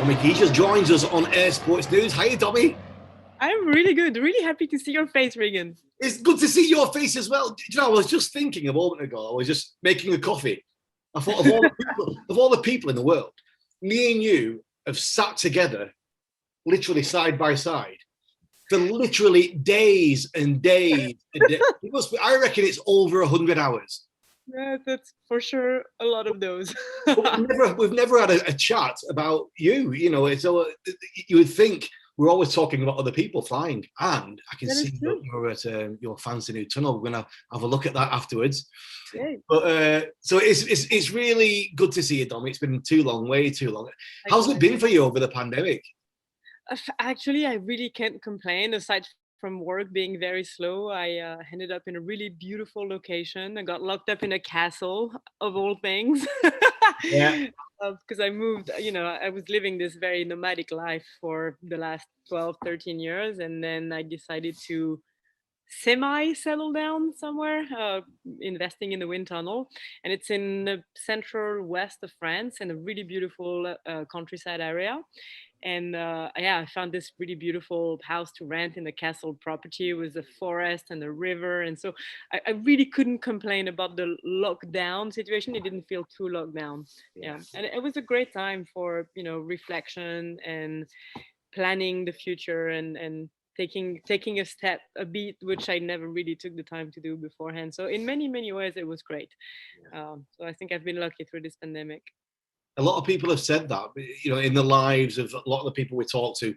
Domitille Kiger joins us on Air Sports News. Hiya, Dommy. I'm really good. Really happy to see your face, Regan. It's good to see your face as well. Do you know, I was just thinking a moment ago, I was just making a coffee. I thought of all the people in the world, me and you have sat together, literally side by side, for literally days and days. And days. I reckon it's over 100 hours. Yeah, that's for sure a lot of those. But we've never had a chat about you. You know, it's you would think we're always talking about other people flying, and I can see you're at your Fancy New Tunnel. We're gonna have a look at that afterwards. Yay. But so it's really good to see you, Dom. It's been too long, way too long. How's it been for you over the pandemic? Actually, I really can't complain. Aside from work being very slow, I ended up in a really beautiful location. I got locked up in a castle, of all things. Yeah. Because I moved, I was living this very nomadic life for the last 12, 13 years. And then I decided to semi-settle down somewhere, investing in the wind tunnel. And it's in the central west of France in a really beautiful countryside area. And yeah, I found this really beautiful house to rent in the castle property with a forest and a river. And so I really couldn't complain about the lockdown situation. It didn't feel too locked down. Yeah. And it was a great time for, reflection and planning the future and taking a beat, which I never really took the time to do beforehand. So in many ways, it was great. So I think I've been lucky through this pandemic. A lot of people have said that, in the lives of a lot of the people we talk to,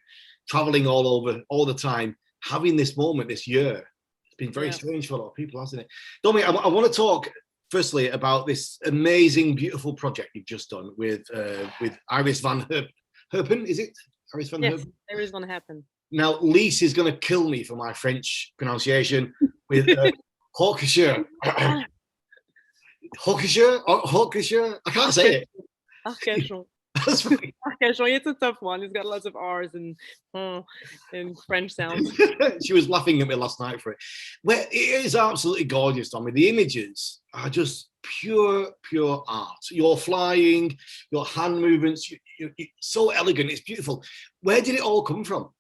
traveling all over all the time, having this moment this year. It's been very strange for a lot of people, hasn't it? Domi, I want to talk firstly about this amazing, beautiful project you've just done with Iris van Herpen. Is it Iris van Herpen? Yes, Iris van Herpen. Now, Lise is going to kill me for my French pronunciation with Hawkshire. Hawkshire? I can't say it. Arcachon. That's right. Arcachon, it's a tough one. It's got lots of R's and French sounds. She was laughing at me last night for it. Well, it is absolutely gorgeous, Tommy. The images are just pure art. You're flying, your hand movements, you're so elegant. It's beautiful. Where did it all come from?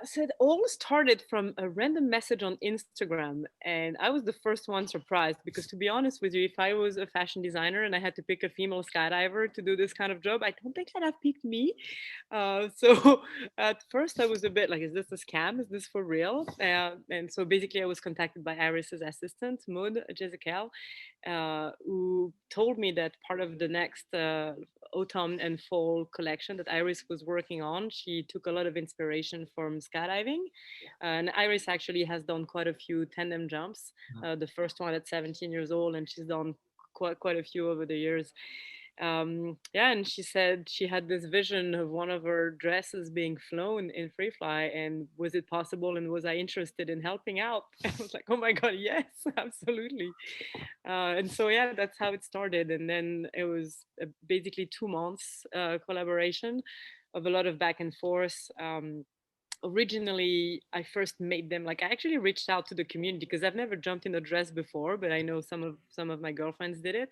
So it all started from a random message on Instagram, and I was the first one surprised because, to be honest with you, if I was a fashion designer and I had to pick a female skydiver to do this kind of job, I don't think that have picked me. So at first I was a bit like, is this a scam? Is this for real? And so basically I was contacted by Iris's assistant, Maud Jezekel, who told me that part of the next autumn and fall collection that Iris was working on, she took a lot of inspiration from skydiving. And Iris actually has done quite a few tandem jumps. The first one at 17 years old, and she's done quite a few over the years. And she said she had this vision of one of her dresses being flown in free fly, and was it possible, and was I interested in helping out? I was like, oh my god, yes, absolutely. And so yeah, that's how it started. And then it was basically 2 months collaboration of a lot of back and forth. Originally I first made them, like, I actually reached out to the community because I've never jumped in a dress before, but I know some of my girlfriends did it.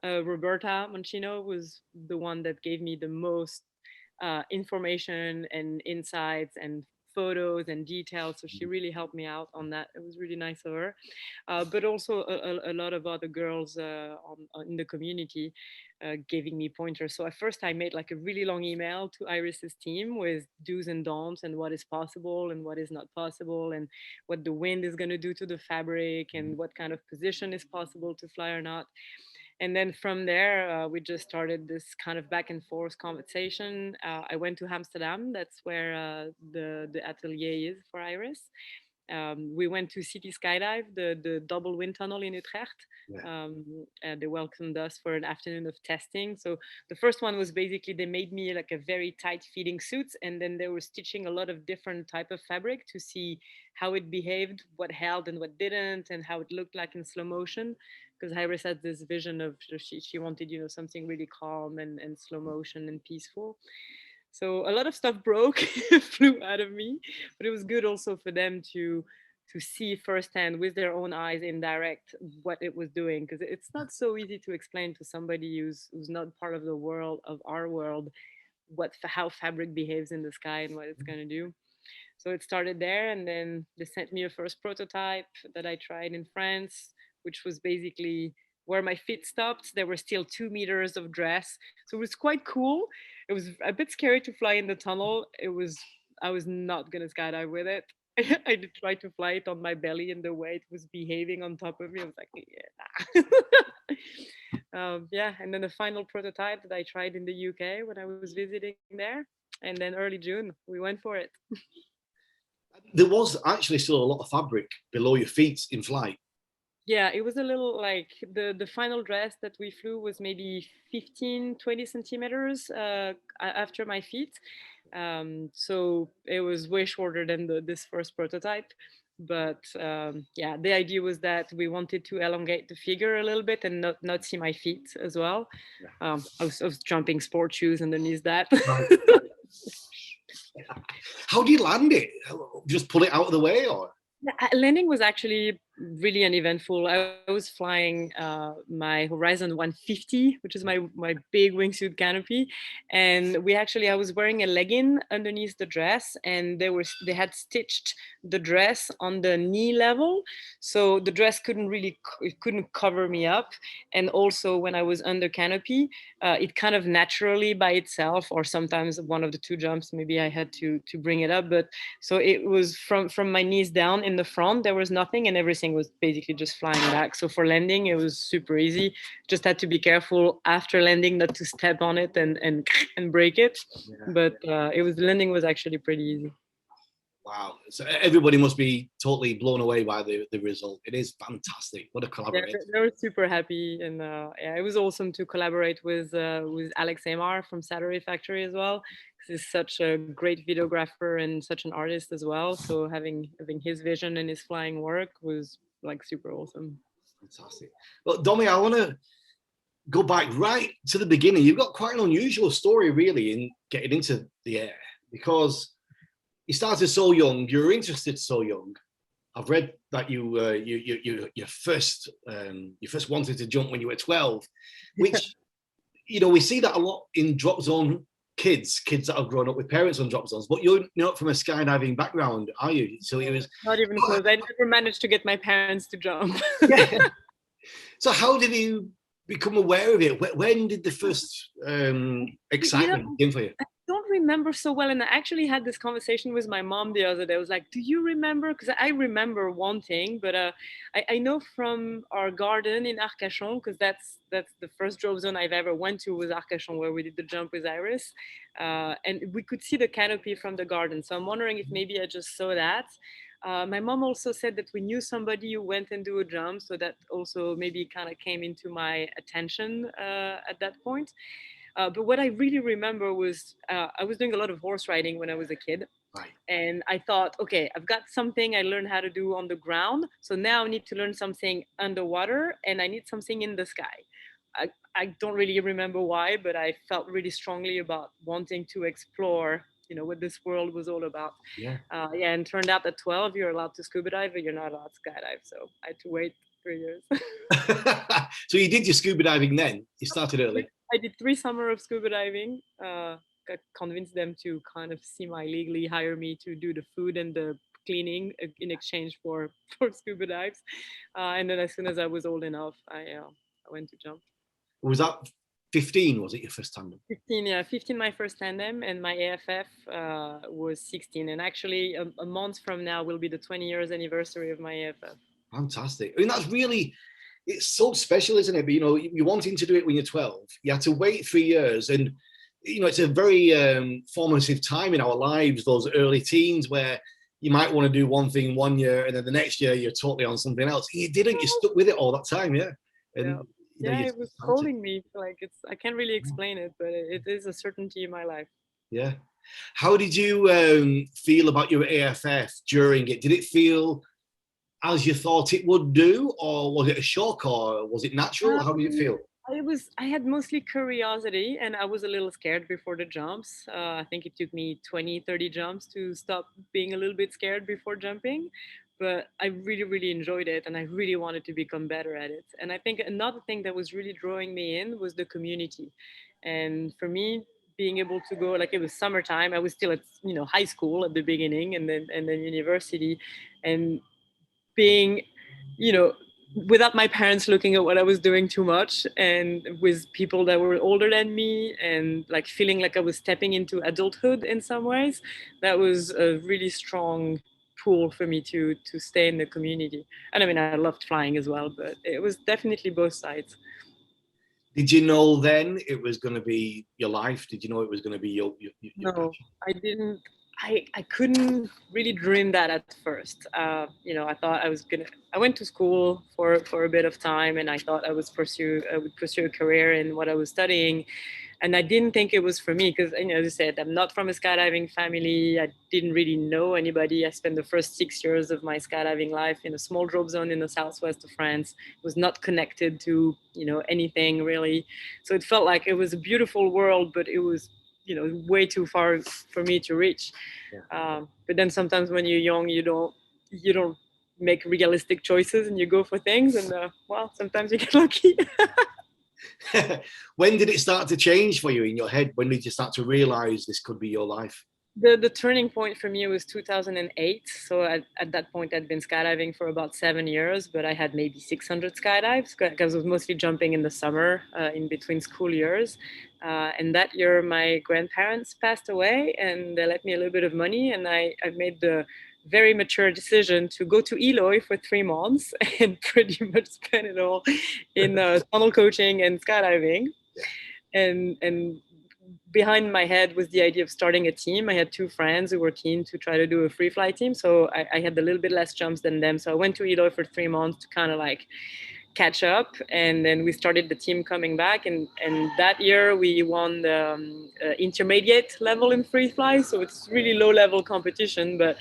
Roberta Monchino was the one that gave me the most information and insights and photos and details, so she really helped me out on that. It was really nice of her. But also a lot of other girls in the community giving me pointers. So at first I made like a really long email to Iris's team with do's and don'ts and what is possible and what is not possible, and what the wind is going to do to the fabric, and what kind of position is possible to fly or not. And then from there, we just started this kind of back and forth conversation. I went to Amsterdam. That's where the atelier is for Iris. We went to City Skydive, the double wind tunnel in Utrecht. And they welcomed us for an afternoon of testing. So the first one was basically they made me like a very tight fitting suit, and then they were stitching a lot of different type of fabric to see how it behaved, what held and what didn't, and how it looked like in slow motion. Because Iris had this vision of she wanted something really calm and slow motion and peaceful. So a lot of stuff broke, flew out of me, but it was good also for them to see firsthand with their own eyes in direct what it was doing, because it's not so easy to explain to somebody who's not part of the world of our world how fabric behaves in the sky and what it's going to do. So it started there, and then they sent me a first prototype that I tried in France, which was basically where my feet stopped. There were still 2 meters of dress, so it was quite cool. It was a bit scary to fly in the tunnel. I was not gonna skydive with it. I did try to fly it on my belly, and the way it was behaving on top of me, I was like, yeah, yeah. And then the final prototype that I tried in the UK when I was visiting there, and then early June we went for it. There was actually still a lot of fabric below your feet in flight. Yeah, it was a little like the final dress that we flew was maybe 15, 20 centimeters after my feet. So it was way shorter than this first prototype. But yeah, the idea was that we wanted to elongate the figure a little bit and not see my feet as well. I was jumping sport shoes underneath that. Right. How do you land it? Just pull it out of the way, or? Landing was actually really uneventful. I was flying my Horizon 150, which is my big wingsuit canopy, and I was wearing a legging underneath the dress, and they had stitched the dress on the knee level, so the dress it couldn't cover me up, and also when I was under canopy, it kind of naturally by itself, or sometimes one of the two jumps, maybe I had to bring it up, but so it was from my knees down. In the front there was nothing, and everything was basically just flying back. So for landing it was super easy. Just had to be careful after landing not to step on it and break it. Yeah. But landing was actually pretty easy. Wow. So everybody must be totally blown away by the result. It is fantastic. What a collaboration. Yeah, they were super happy, and yeah, it was awesome to collaborate with Alex Amar from Saturday Factory as well. He's such a great videographer and such an artist as well. So having his vision and his flying work was like super awesome. Fantastic. Well, Domi, I want to go back right to the beginning. You've got quite an unusual story, really, in getting into the air, because you started so young. You were interested so young. I've read that you first wanted to jump when you were 12, which we see that a lot in drop zone kids that have grown up with parents on drop zones. But you're not from a skydiving background, are you? So it was not even close. I never managed to get my parents to jump. Yeah. So how did you become aware of it? When did the first excitement begin for you? I don't remember so well, and I actually had this conversation with my mom the other day. I was like, do you remember? Because I remember wanting, but I know from our garden in Arcachon, because that's the first drop zone I've ever went to, was Arcachon, where we did the jump with Iris, and we could see the canopy from the garden. So I'm wondering if maybe I just saw that. My mom also said that we knew somebody who went and do a jump, so that also maybe kind of came into my attention at that point. But what I really remember was I was doing a lot of horse riding when I was a kid. Right. And I thought, okay, I've got something I learned how to do on the ground. So now I need to learn something underwater, and I need something in the sky. I don't really remember why, but I felt really strongly about wanting to explore, what this world was all about. Yeah. Yeah, and turned out at 12, you're allowed to scuba dive, but you're not allowed to skydive. So I had to wait 3 years. So you did your scuba diving then? You started early? I did 3 summers of scuba diving. Convinced them to kind of semi-legally hire me to do the food and the cleaning in exchange for scuba dives. And then as soon as I was old enough, I went to jump. Was that 15? Was it your first tandem? 15, yeah, 15 my first tandem, and my AFF was 16. And actually, a month from now will be the 20 years anniversary of my AFF. Fantastic. I mean, that's really, it's so special, isn't it? But you're wanting to do it when you're 12. You had to wait 3 years, and it's a very formative time in our lives, those early teens, where you might want to do one thing 1 year, and then the next year you're totally on something else. You didn't. You stuck with it all that time, yeah. And, yeah, it was calling me. Like I can't really explain it, but it is a certainty in my life. Yeah. How did you feel about your AFF during it? Did it feel as you thought it would do, or was it a shock, or was it natural? How did it feel? I had mostly curiosity, and I was a little scared before the jumps. I think it took me 20, 30 jumps to stop being a little bit scared before jumping. But I really, really enjoyed it, and I really wanted to become better at it. And I think another thing that was really drawing me in was the community. And for me, being able to go, like, it was summertime. I was still at, high school at the beginning, and then university, and being, you know, without my parents looking at what I was doing too much, and with people that were older than me, and like feeling like I was stepping into adulthood in some ways. That was a really strong pull for me to stay in the community. And I mean, I loved flying as well, but it was definitely both sides. Did you know then it was going to be your life? Did you know it was going to be your No, passion? I didn't. I couldn't really dream that at first. I thought I went to school for a bit of time, and I thought I would pursue a career in what I was studying, and I didn't think it was for me because, as I said, I'm not from a skydiving family. I didn't really know anybody. I spent the first 6 years of my skydiving life in a small drop zone in the southwest of France. Was not connected to anything really, so it felt like it was a beautiful world, but it was way too far for me to reach. Yeah. But then sometimes when you're young, you don't make realistic choices, and you go for things, and well, sometimes you get lucky. When did it start to change for you in your head? When did you start to realize this could be your life? The turning point for me was 2008. So at that point, I'd been skydiving for about 7 years, but I had maybe 600 skydives because I was mostly jumping in the summer in between school years. And that year, my grandparents passed away, and they left me a little bit of money, and I made the very mature decision to go to Eloy for 3 months and pretty much spend it all in tunnel coaching and skydiving. Yeah. And behind my head was the idea of starting a team. I had two friends who were keen to try to do a free fly team, so I had a little bit less jumps than them. So I went to Eloy for 3 months to kind of like catch up, and then we started the team coming back. And that year we won the intermediate level in free fly, so it's really low level competition, but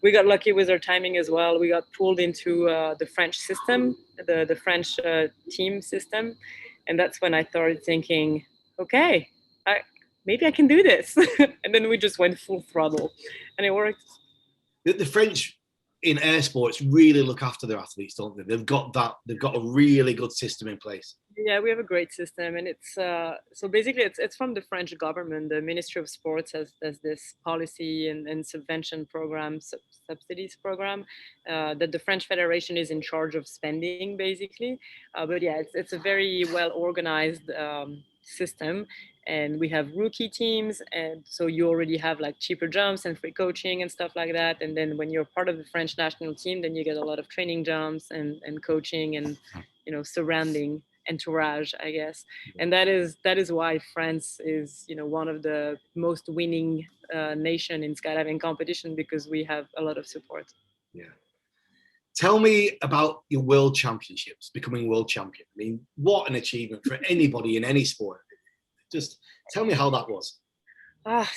we got lucky with our timing as well. We got pulled into the French system, the French team system, and that's when I started thinking, okay, I, maybe I can do this. And then we just went full throttle, and it worked. The French in air sports really look after their athletes, don't they? They've got that. They've got a really good system in place. Yeah, we have a great system, and it's so basically it's from the French government. The Ministry of Sports has this policy and subvention program, subsidies program, that the French Federation is in charge of spending, basically. But yeah, it's a very well organized system, and we have rookie teams, and so you already have like cheaper jumps and free coaching and stuff like that. And then when you're part of the French national team, then you get a lot of training jumps and coaching and surrounding entourage, I guess. And that is why France is one of the most winning nation in skydiving competition, because we have a lot of support. Yeah. Tell me about your world championships, becoming world champion. I mean, what an achievement for anybody in any sport. Just tell me how that was.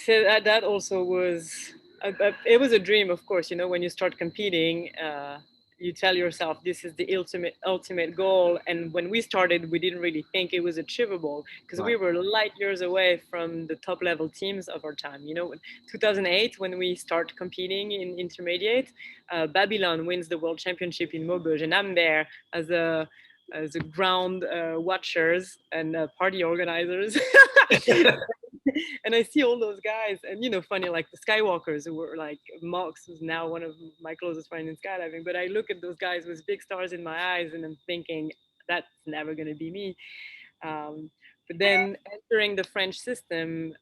So that also was it was a dream, of course. When you start competing, you tell yourself this is the ultimate goal. And when we started, we didn't really think it was achievable, because we Right. were light years away from the top level teams of our time. 2008, when we start competing in intermediate, Babylon wins the world championship in Maubeuge, and I'm there as a ground watchers and party organizers. And I see all those guys, and funny, like the Skywalkers, who were like Mox, who's now one of my closest friends in skydiving. But I look at those guys with big stars in my eyes, and I'm thinking that's never going to be me. Um, but then entering the French system,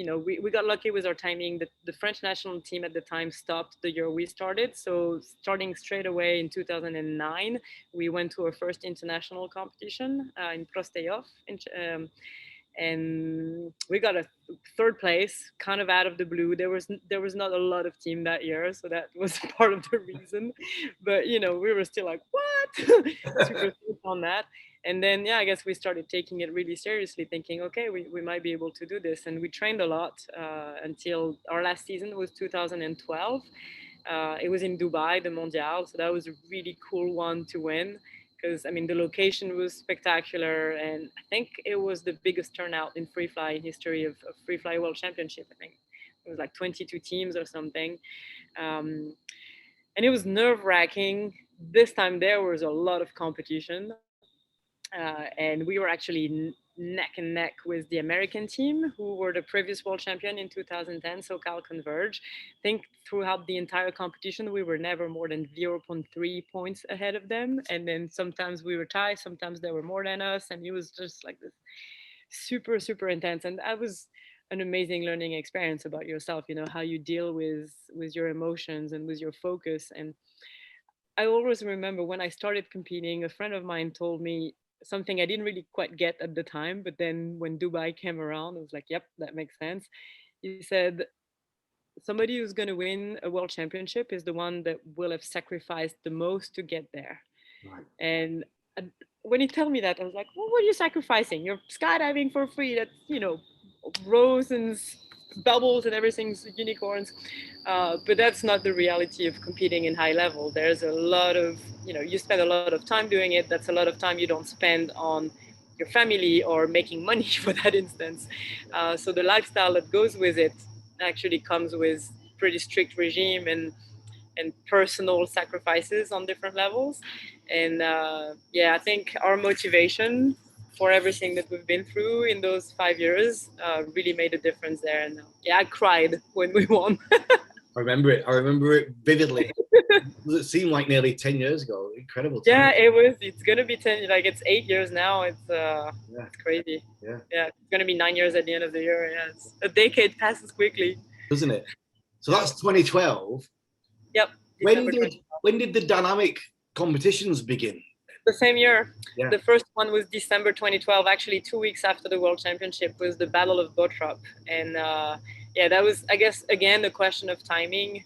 we got lucky with our timing. The French national team at the time stopped the year we started. So starting straight away in 2009, we went to our first international competition in Prosteyov, and we got a third place, kind of out of the blue. There was not a lot of team that year, so that was part of the reason. But we were still like, what? Super stoked on that. And then, yeah, I guess we started taking it really seriously, thinking, okay, we might be able to do this. And we trained a lot until our last season was 2012. It was in Dubai, the Mondial, so that was a really cool one to win, because I mean the location was spectacular, and I think it was the biggest turnout in free fly in history of free fly world championship. I think it was like 22 teams or something, um, and it was nerve wracking. This time there was a lot of competition, and we were actually neck and neck with the American team, who were the previous world champion in 2010, SoCal Converge. I think throughout the entire competition, we were never more than zero point 0.3 points ahead of them. And then sometimes we were tied, sometimes they were more than us. And it was just like this super, super intense. And that was an amazing learning experience about yourself, you know, how you deal with your emotions and with your focus. And I always remember when I started competing, a friend of mine told me something I didn't really quite get at the time, but then when Dubai came around, I was like, yep, that makes sense. He said, somebody who's going to win a world championship is the one that will have sacrificed the most to get there. Right. And uh, when he told me that, I was like, well, what are you sacrificing? You're skydiving for free. That's, you know, rose and bubbles and everything's unicorns. But that's not the reality of competing in high level. There's a lot of, you know, you spend a lot of time doing it. That's a lot of time you don't spend on your family or making money for that instance. So the lifestyle that goes with it actually comes with pretty strict regime and personal sacrifices on different levels. And yeah, I think our motivation for everything that we've been through in those 5 years really made a difference there. And yeah, I cried when we won. I remember it. I remember it vividly. Does it seem like nearly 10 years ago? Incredible time. Yeah, it was. It's gonna be 10. Like it's 8 years now. Yeah. It's crazy. Yeah. Yeah, it's gonna be 9 years at the end of the year. Yeah, it's a decade passes quickly. Doesn't it? So that's 2012. Yep. When December did 20. when did the dynamic competitions begin? The same year. Yeah. The first one was December 2012, actually 2 weeks after the World Championship was the Battle of Bottrop. And yeah, that was, I guess, again, a question of timing.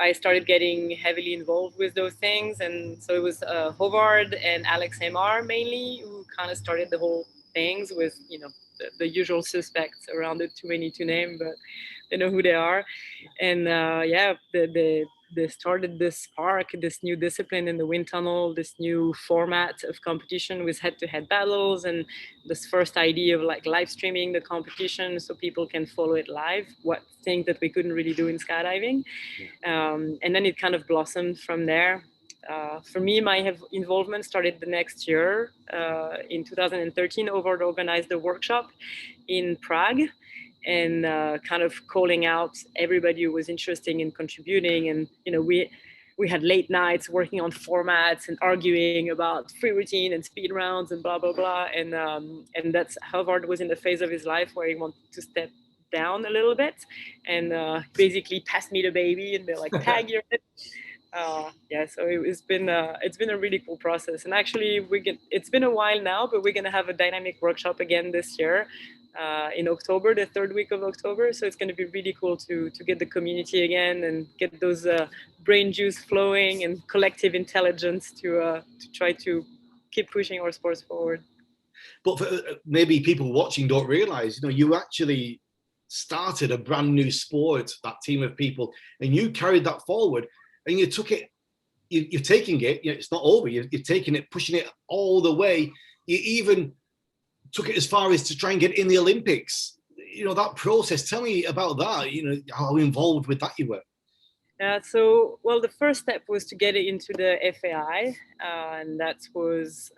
I started getting heavily involved with those things. And so it was Howard and Alex Amar mainly who kind of started the whole things with, you know, the usual suspects around it, too many to name, but they know who they are. And yeah, they started this spark, this new discipline in the wind tunnel, this new format of competition with head-to-head battles, and this first idea of like live streaming the competition so people can follow it live. What things that we couldn't really do in skydiving, and then it kind of blossomed from there. For me, my involvement started the next year. In 2013, Ovard organized a workshop in Prague and kind of calling out everybody who was interested in contributing. And, you know, we had late nights working on formats and arguing about free routine and speed rounds and blah, blah, blah. And that's Howard was in the phase of his life where he wanted to step down a little bit and basically pass me the baby and be like, tag your yeah, so it's been a really cool process. And actually it's been a while now, but we're gonna have a dynamic workshop again this year in October, the third week of October. So it's going to be really cool to get the community again and get those brain juice flowing and collective intelligence to try to keep pushing our sports forward. But for, maybe people watching don't realize, you know, you actually started a brand new sport, that team of people, and you carried that forward and you took it, you're taking it, you know, it's not over, you're taking it, pushing it all the way. You even took it as far as to try and get in the Olympics. You know, that process, tell me about that, you know, how involved with that you were. So, well, the first step was to get it into the FAI, and that was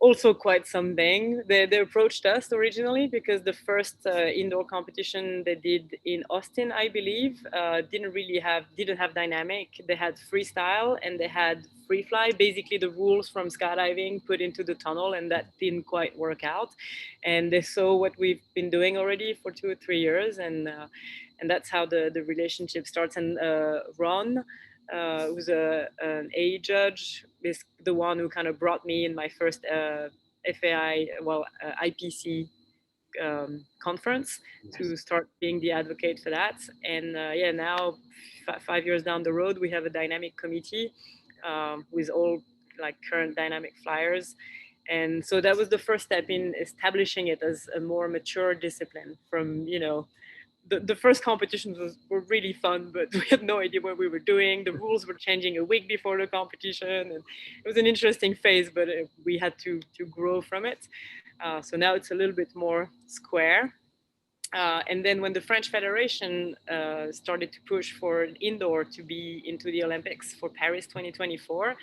also quite something. They approached us originally because the first indoor competition they did in Austin, I believe, didn't have dynamic. They had freestyle and they had free fly, basically the rules from skydiving put into the tunnel, and that didn't quite work out. And they saw what we've been doing already for 2 or 3 years, and that's how the relationship starts. And Ron, who's an A judge, is the one who kind of brought me in my first FAI, IPC conference to start being the advocate for that. And yeah, now 5 years down the road, we have a dynamic committee with all like current dynamic flyers. And so that was the first step in establishing it as a more mature discipline. From, you know, the first competitions were really fun, but we had no idea what we were doing. The rules were changing a week before the competition, and it was an interesting phase, but we had to grow from it. So now it's a little bit more square. And then when the French Federation started to push for indoor to be into the Olympics for Paris 2024,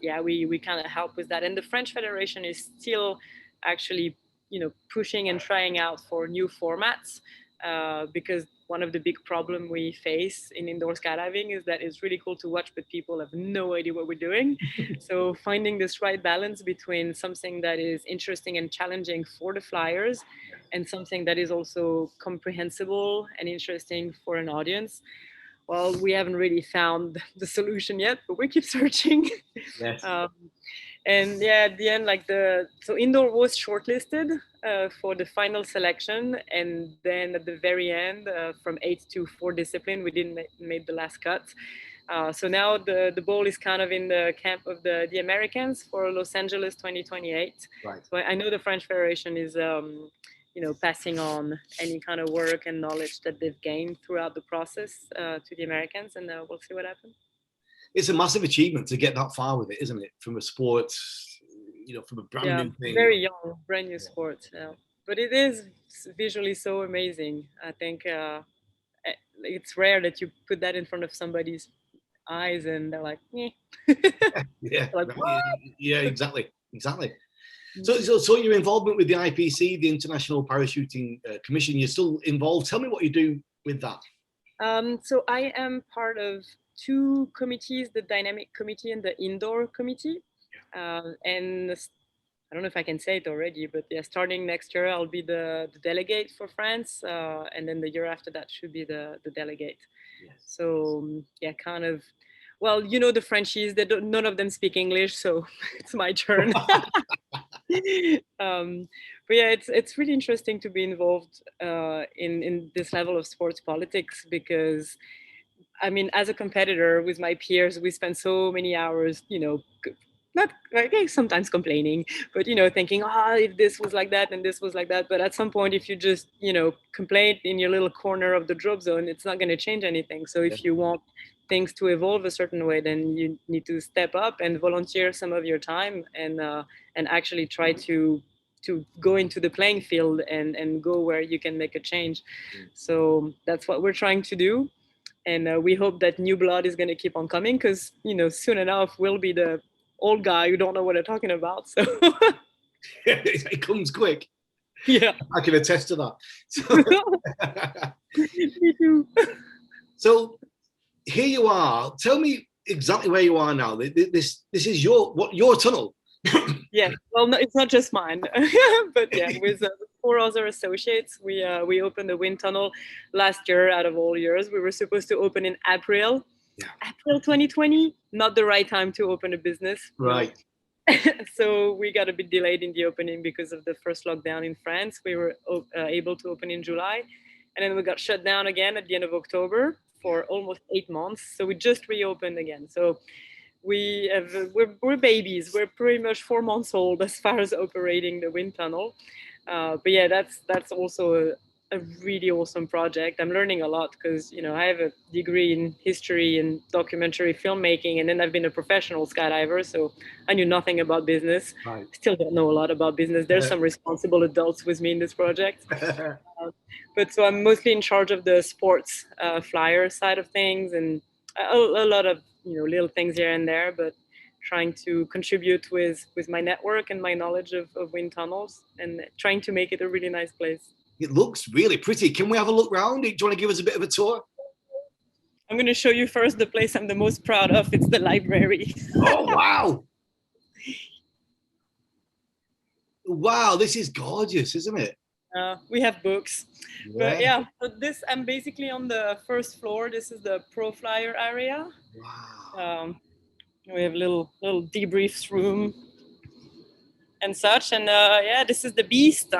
yeah, we kind of helped with that. And the French Federation is still actually, pushing and trying out for new formats, because one of the big problem we face in indoor skydiving is that it's really cool to watch, but people have no idea what we're doing. So finding this right balance between something that is interesting and challenging for the flyers and something that is also comprehensible and interesting for an audience. Well, we haven't really found the solution yet, but we keep searching. Yes. And yeah, at the end, so indoor was shortlisted for the final selection, and then at the very end, from 8 to 4 discipline, we didn't make the last cut. So now the ball is kind of in the camp of the Americans for Los Angeles 2028. Right. So I know the French Federation is passing on any kind of work and knowledge that they've gained throughout the process to the Americans, and we'll see what happens. It's a massive achievement to get that far with it, isn't it? From a sport, from a brand new thing. Very young, brand new sport. Yeah. But it is visually so amazing. I think it's rare that you put that in front of somebody's eyes and they're like, eh. Yeah, like, yeah, exactly. So your involvement with the IPC, the International Parachuting Commission, you're still involved. Tell me what you do with that. So I am part of 2 committees, the dynamic committee and the indoor committee. And I don't know if I can say it already, but yeah, starting next year, I'll be the delegate for France. And then the year after that should be the delegate. Yes. So yeah, kind of, well, the Frenchies, none of them speak English, so it's my turn. But yeah, it's really interesting to be involved in this level of sports politics, because I mean, as a competitor with my peers, we spend so many hours, not sometimes complaining, but thinking, if this was like that and this was like that. But at some point, if you just complain in your little corner of the drop zone, it's not going to change anything. So if you want things to evolve a certain way, then you need to step up and volunteer some of your time and actually try to go into the playing field and go where you can make a change. So that's what we're trying to do. And we hope that new blood is going to keep on coming, because, soon enough we'll be the old guy who don't know what they're talking about. So it comes quick. Yeah. I can attest to that. Me too. So here you are. Tell me exactly where you are now. This is your tunnel. Yeah. Well, no, it's not just mine, but yeah, with 4 other associates, we opened the wind tunnel last year. Out of all years, we were supposed to open in April 2020. Not the right time to open a business. Right. So we got a bit delayed in the opening because of the first lockdown in France. We were able to open in July, and then we got shut down again at the end of October for almost 8 months. So we just reopened again. So we're babies. We're pretty much 4 months old as far as operating the wind tunnel. But yeah, that's also a really awesome project. I'm learning a lot because, I have a degree in history and documentary filmmaking, and then I've been a professional skydiver, so I knew nothing about business. Right. Still don't know a lot about business. There's some responsible adults with me in this project. But so I'm mostly in charge of the sports flyer side of things, and a lot of, little things here and there, but trying to contribute with my network and my knowledge of wind tunnels, and trying to make it a really nice place. It looks really pretty. Can we have a look around? Do you want to give us a bit of a tour? I'm going to show you first the place I'm the most proud of. It's the library. Oh, wow. Wow, this is gorgeous, isn't it? We have books. Yeah. But yeah, so I'm basically on the first floor. This is the pro flyer area. Wow. We have a little debriefs room and such. And yeah, this is the beast.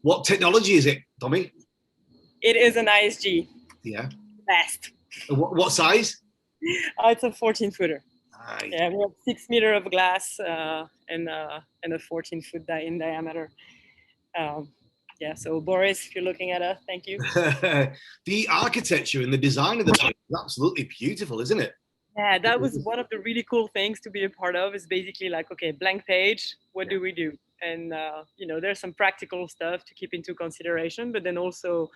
What technology is it, Tommy? It is an ISG. Yeah. Best. What size? It's a 14-footer. Nice. Yeah, we have 6 meters of glass and a 14-foot in diameter. Yeah, so Boris, if you're looking at us, thank you. The architecture and the design of the place is absolutely beautiful, isn't it? Yeah, that was one of the really cool things to be a part of, is basically like, okay, blank page, what do we do? and there's some practical stuff to keep into consideration, but then also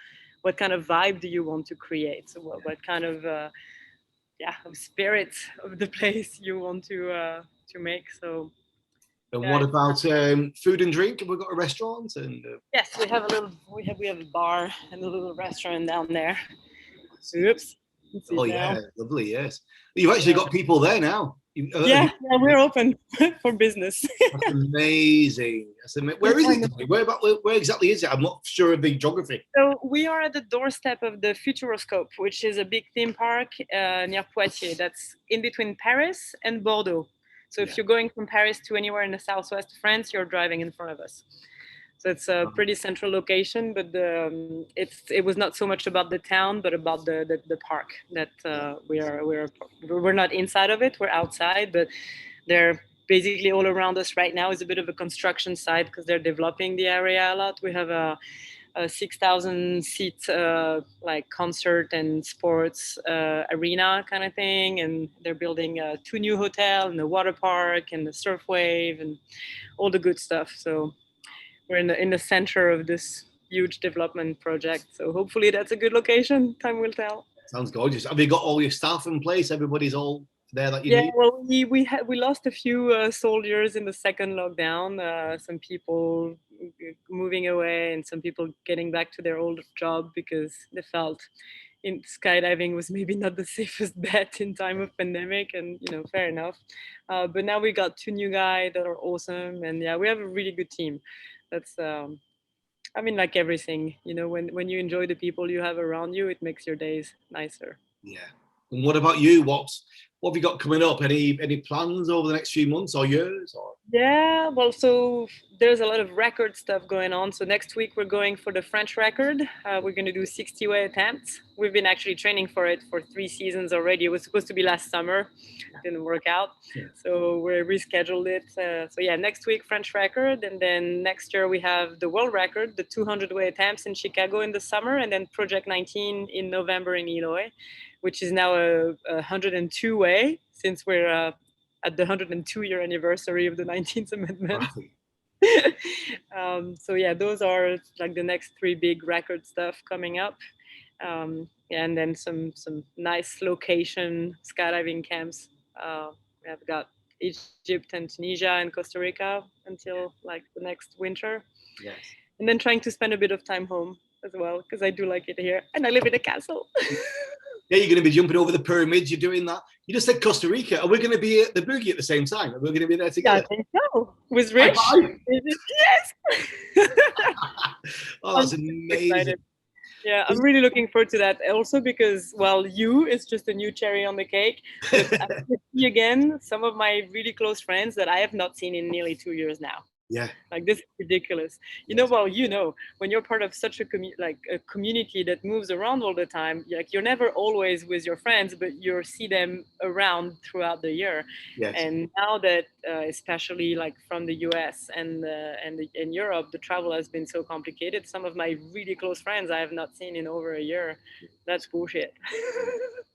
what kind of vibe do you want to create? So what kind of of spirit of the place you want to make. So And yeah, what about food and drink? Have we got a restaurant? And yes, we have a bar and a little restaurant down there. Oops. Let's see oh now. yeah, lovely. Yes, you've actually Yeah. got people there now. Yeah, we're open for business. That's amazing. Where is it, Dominic? Where exactly is it? I'm not sure of the geography. So we are at the doorstep of the Futuroscope, which is a big theme park near Poitiers. That's in between Paris and Bordeaux. So if you're going from Paris to anywhere in the southwest of France, you're driving in front of us. So it's a pretty central location, but it was not so much about the town, but about the park that we're not inside of it. We're outside, but they're basically all around us right now is a bit of a construction site because they're developing the area a lot. We have a 6,000 seat like concert and sports arena kind of thing, and they're building 2 new hotels and a water park and the surf wave and all the good stuff. So we're in the center of this huge development project. So hopefully that's a good location. Time will tell. Sounds gorgeous. Have you got all your staff in place? Everybody's all there that you Yeah, need? well, we lost a few soldiers in the second lockdown. Some people moving away, and some people getting back to their old job because they felt in skydiving was maybe not the safest bet in time of pandemic, and fair enough. But now we got 2 new guys that are awesome, and yeah, we have a really good team. That's I mean, like everything, when you enjoy the people you have around you, it makes your days nicer. Yeah. And what about you? What have you got coming up? Any plans over the next few months or years? Or Yeah, well, so there's a lot of record stuff going on. So next week we're going for the French record. We're going to do 60 way attempts. We've been actually training for it for 3 seasons already. It was supposed to be last summer, didn't work out. Yeah. So we rescheduled it. So yeah, next week French record, and then next year we have the world record, the 200 way attempts in Chicago in the summer, and then Project 19 in November in Illinois, which is now a 102 way since we're at the 102-year anniversary of the 19th Amendment. So yeah, those are like the next 3 big record stuff coming up. And then some nice location skydiving camps. We have got Egypt and Tunisia and Costa Rica until like the next winter. yes. And then trying to spend a bit of time home as well, because I do like it here and I live in a castle. Yeah, you're going to be jumping over the pyramids. You're doing that. You just said Costa Rica. Are we going to be at the boogie at the same time? Are we going to be there together? Yeah, I think so. With Rich? Yes. Oh, that's amazing. Excited. Yeah, I'm really looking forward to that. Also because, well, it's just a new cherry on the cake. But I get to see again some of my really close friends that I have not seen in nearly 2 years now. Yeah. Like, this is ridiculous. When you're part of such a community that moves around all the time, like you're never always with your friends, but you see them around throughout the year. Yes. And now that, especially like from the US and in Europe, the travel has been so complicated. Some of my really close friends I have not seen in over a year. That's bullshit.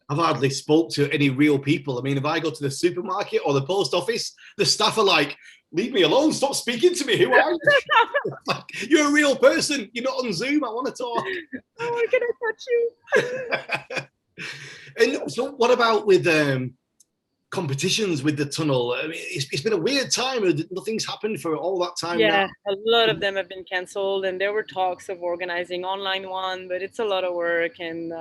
I've hardly spoke to any real people. I mean, if I go to the supermarket or the post office, the staff are like, leave me alone, stop speaking to me. Who are you? Like, you're a real person. You're not on Zoom. I want to talk. Oh, can I touch you? And so what about with competitions with the tunnel? I mean, it's been a weird time. Nothing's happened for all that time. Yeah, now. A lot of them have been canceled, and there were talks of organizing online one, but it's a lot of work, and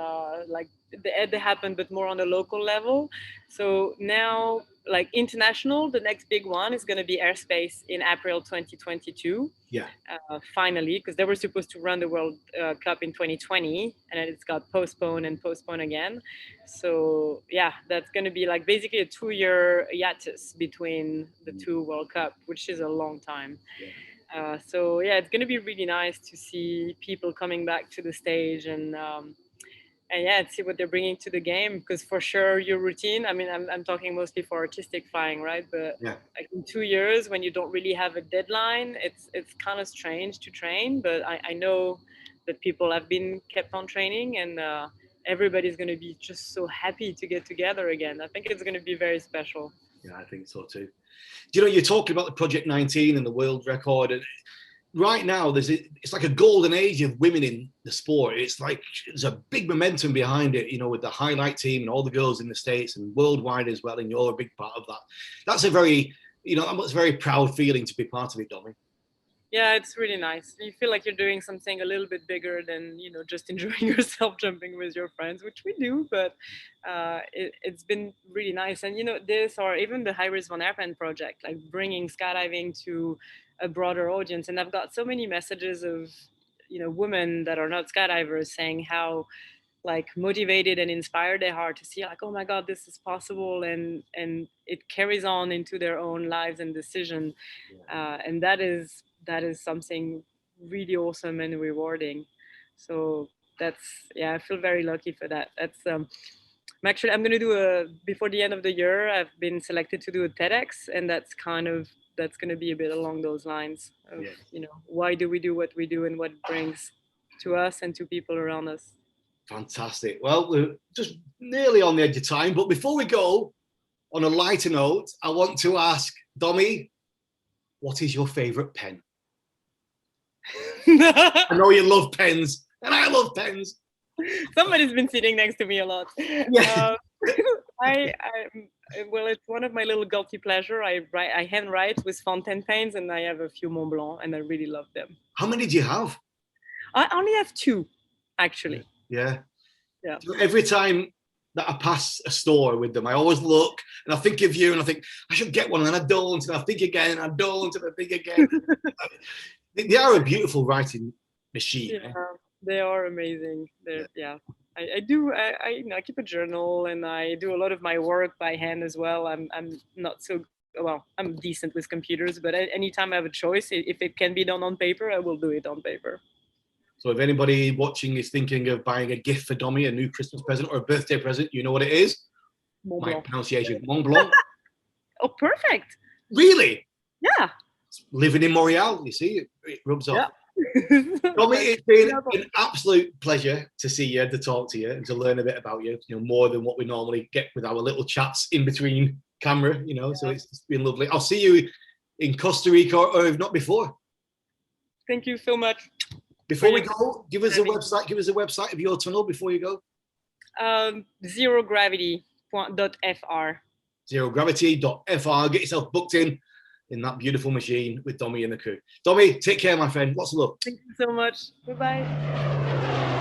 they happen, but more on a local level. So now, like international, the next big one is going to be Airspace in April 2022. Yeah. Finally, because they were supposed to run the World Cup in 2020, and then it's got postponed again. So yeah, that's going to be like basically a 2-year hiatus between the 2 World Cup, which is a long time. Yeah. So yeah, it's going to be really nice to see people coming back to the stage and see what they're bringing to the game, because for sure your routine, I mean, I'm talking mostly for artistic flying, right? But like in 2 years, when you don't really have a deadline, it's kind of strange to train, but I know that people have been kept on training, and everybody's going to be just so happy to get together again. I think it's going to be very special. Yeah, I think so too. Do you know, you're talking about the Project 19 and the world record, and right now it's like a golden age of women in the sport. It's like there's a big momentum behind it, you know, with the highlight team and all the girls in the States and worldwide as well, and you're a big part of that. That's a very, you know, it's a very proud feeling to be part of it, Domi. Yeah, it's really nice. You feel like you're doing something a little bit bigger than, you know, just enjoying yourself jumping with your friends, which we do, but it's been really nice. And, you know, this or even the Iris van Herpen project, like bringing skydiving to a broader audience. And I've got so many messages of, you know, women that are not skydivers saying how like motivated and inspired they are to see like, oh my God, this is possible. And it carries on into their own lives and decision. And that is something really awesome and rewarding. So that's, yeah, I feel very lucky for that. I'm going to do before the end of the year, I've been selected to do a TEDx, and that's going to be a bit along those lines of, you know, why do we do what we do and what it brings to us and to people around us. Fantastic. Well, we're just nearly on the edge of time, but before we go, on a lighter note, I want to ask Domi, what is your favorite pen? I know you love pens, and I love pens. Somebody's been sitting next to me a lot. Yeah. Well, it's one of my little guilty pleasure. I handwrite with fountain pens, and I have a few Mont Blanc, and I really love them. How many do you have? I only have 2, actually. Yeah. Yeah. Every time that I pass a store with them, I always look and I think of you and I think I should get one, and I don't, and I think again and I don't, and I think again. They are a beautiful writing machine. Yeah, they are amazing. Yeah. I do. You know, I keep a journal, and I do a lot of my work by hand as well. I'm not so well. I'm decent with computers, but anytime I have a choice, if it can be done on paper, I will do it on paper. So if anybody watching is thinking of buying a gift for Domi, a new Christmas present or a birthday present, you know what it is? Mont My Blanc. pronunciation, Mont Blanc. Oh, perfect. Really? Yeah. Living in Montreal, you see, it rubs off. Yeah. Domi, it's been an absolute pleasure to see you, to talk to you, and to learn a bit about you. You know, more than what we normally get with our little chats in between camera. You know, so it's been lovely. I'll see you in Costa Rica, or if not before. Thank you so much. Before we go, give us a website. Give us a website of your tunnel before you go. Zerogravity.fr. Zerogravity.fr. Get yourself booked in that beautiful machine with Domi and the crew. Domi, take care, my friend. Lots of love. Thank you so much. Bye-bye.